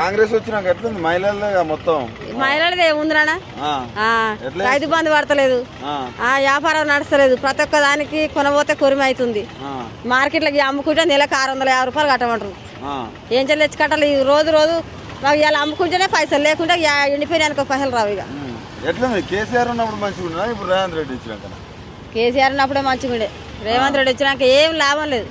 కాంగ్రెస్ వచ్చినాక ఎట్లుంది మహిళలే మొత్తం? మహిళలది ఏముందిరా, రైతు బంధు పడతలేదు, వ్యాపారం నడుస్తలేదు, ప్రతి ఒక్క దానికి కొనబోతే కొరిమి అవుతుంది. మార్కెట్లకి అమ్ముకుంటే నెలకు 650 రూపాయలు కట్టమంటారు. ఏం చెల్లి తెచ్చి కట్టాలి? రోజు రోజు ఇలా అమ్ముకుంటేనే పైసలు, లేకుంటే ఎండిపోయినాక పైసలు రావు. ఇక ఎట్లా కేసీఆర్ ఉన్నప్పుడు మంచిగా ఇప్పుడు రేవంత్ రెడ్డి వచ్చినాక? కేసీఆర్ ఉన్నప్పుడే మంచిగా, రేవంత్ రెడ్డి వచ్చినాక ఏం లాభం లేదు.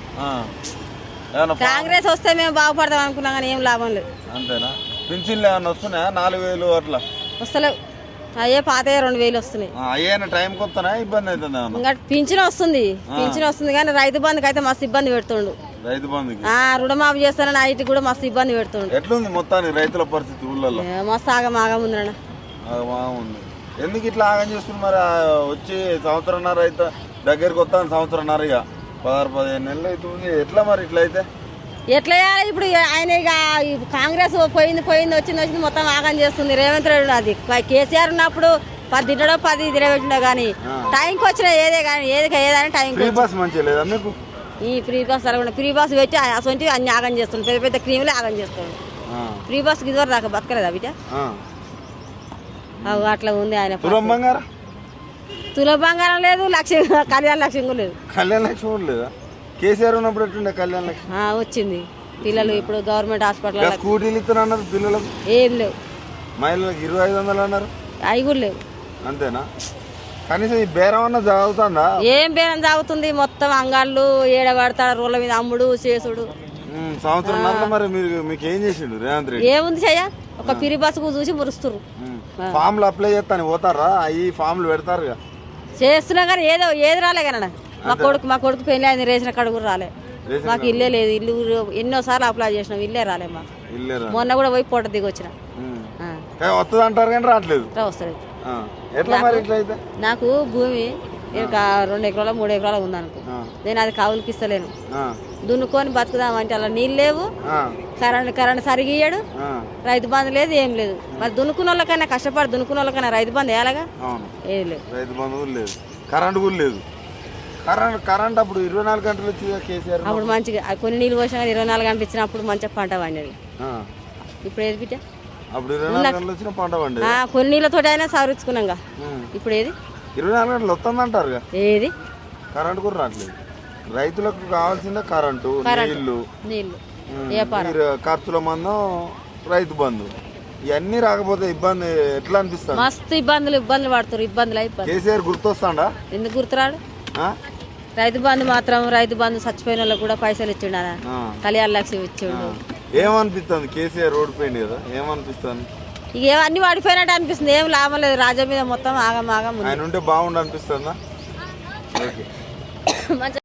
కాంగ్రెస్ వస్తే మేము బాగుపడతాం అనుకున్నాం కానీ ఏం లాభం లేదు. అంతేనా? పింఛన్లు ఏమన్నా వస్తున్నాయా? 4000 అట్లా వస్తలేవు. అయ్యే పాతయ్య 2000 వస్తున్నాయి. అయ్యేనా టైంకి వస్తానా? ఇబ్బంది అవుతుంది. ఇంకా పింఛన్ వస్తుంది కానీ రైతు బంధుకి అయితే మస్తు ఇబ్బంది పెడుతుండు. రైతు బంధుకి రుణమాఫీ చేస్తానని ఐటీ కూడా మస్తు ఇబ్బంది పెడుతుండు. ఎట్లుంది మొత్తానికి రైతుల పరిస్థితి ఊళ్ళలో? మస్తు ఆగం ఉందన్న. ఉంది. ఎందుకు ఇట్లా ఆగం చేస్తుంది మరి? వచ్చి సంవత్సరంన్నర అయితే దగ్గరికి వస్తాను, సంవత్సరంన్నర ఇక 16-15 నెలలు అవుతుంది. ఎట్లా మరి ఇట్లా అయితే ఎట్లా చేయాలి ఇప్పుడు? ఆయన ఇక కాంగ్రెస్ పోయింది వచ్చింది మొత్తం ఆగం చేస్తుంది. రేవంత్ రెడ్డి అది కేసీఆర్ ఉన్నప్పుడు 10 తినడో 10 తినబెట్టినా కానీ టైంకి వచ్చిన ఏదే కానీ ఏదైనా టైంకి. ఫ్రీ బస్ మంచిగా లేదా మీకు? ఈ ఫ్రీ బస్ అలా ఫ్రీ బస్ పెట్టి అసలు అన్ని ఆగం చేస్తుంది. పెద్ద పెద్ద క్రీములే ఆగం చేస్తాడు. ఫ్రీ బస్ ఇదివరకు దాకా బతకలేదా బిడ్డ? అట్లా ఉంది ఆయన. తుల బంగారం లేదు, కళ్యాణ లక్ష్యం కూడా లేదు. కళ్యాణ లక్ష్యం కూడా లేదా? కేసీఆర్ ఉన్నప్పుడు ఎట్లుండే కళ్యాణ లక్ష్యం? వచ్చింది. పిల్లలు ఇప్పుడు గవర్నమెంట్ హాస్పిటల్ స్కూటీలు ఇస్తున్నారు పిల్లలకు. ఏం లేవు. మహిళలకు 2500 అన్నారు. అవి కూడా లేవు. అంతేనా? కనీసం ఈ బేరం అన్న జాగుతుందా? ఏం బేరం జాగుతుంది? మొత్తం అంగాళ్ళు ఏడబడతాడు, రోడ్ల మీద అమ్ముడు చేసుడు. సంవత్సరం మరి మీకు ఏం చేసిండు రేవంత్ రెడ్డి? ఏముంది చెయ్య, ఒక పిరి బస్సుకు చూసి మురుస్తురు. ఫామ్లు అప్లై చేస్తాను పోతారా? ఈ ఫామ్లు పెడతారు చేస్తున్నా కానీ ఏది రాలే కన్నా. మా కొడుకు పెళ్లి అయింది, రేషన్ కార్డు కూడా రాలే. మాకు ఇల్లే లేదు. ఇల్లు ఎన్నోసార్లు అప్లై చేసినాం, ఇల్లే రాలే మాకు. మొన్న కూడా పోయి పూట దిగి వచ్చిన. వస్తుంది అంటారు కానీ రావట్లేదు. వస్తుంది. నాకు భూమి 2 ఎకరాలు 3 ఎకరాలు ఉందనుకో, నేను అది కావులకి ఇస్తలేను. దున్నుకొని బతుకుదామంటే అలా నీళ్ళు లేవు, కరెంట్ సరిగా ఇయ్యాడు, రైతు బంధు లేదు, ఏం లేదు. మరి దున్నుకున్న వాళ్ళకైనా కష్టపడి దున్నుకున్న వాళ్ళకైనా రైతు బంధు వేయాలగా? ఏం లేదు. రైతు బంధు లేదు, కరెంట్ కూడా లేదు. కరెంట్ అప్పుడు 24 గంటలు వచ్చి కేసీఆర్ అప్పుడు మంచిగా కొన్ని నీళ్ళు పోసినా 24 గంటలు ఇచ్చినప్పుడు మంచిగా పంట పండేది. ఇప్పుడు ఏది బిడ్డ? అప్పుడు 24 గంటలు వచ్చిన పంట పండేది. కొన్ని నీళ్ళతో అయినా సవరించుకున్నాగా. ఇప్పుడు ఏది? 24 గంటలు వస్తుంది అంటారు. ఏది? కరెంట్ కూడా రావట్లేదు. రైతులకు కావాల్సిందే కరెంటు, నీళ్లు, ఖర్చుల మందం, రైతు బంధు. ఇవన్నీ రాకపోతే ఇబ్బంది ఎట్లా అనిపిస్తుంది? మస్తు ఇబ్బందులు పడుతారు. ఇబ్బందులు అయిపోయి కేసీఆర్ గుర్తొస్తాడా? ఎందుకు గుర్తురాడు? రైతు బంధు మాత్రం రైతు బంధు చచ్చిపోయిన వాళ్ళకి కూడా పైసలు ఇచ్చిండు, కళ్యాణ లక్ష్యం ఇచ్చిండు. ఏమనిపిస్తుంది? కేసీఆర్ ఓడిపోయింది కదా, ఏమనిపిస్తుంది? ఇక అన్ని వాడిపోయినట్టు అనిపిస్తుంది. ఏం లాభం లేదు. రాజ్యం మీద మొత్తం ఆగం ఆయన ఉంటే బాగుండు అనిపిస్తుందా?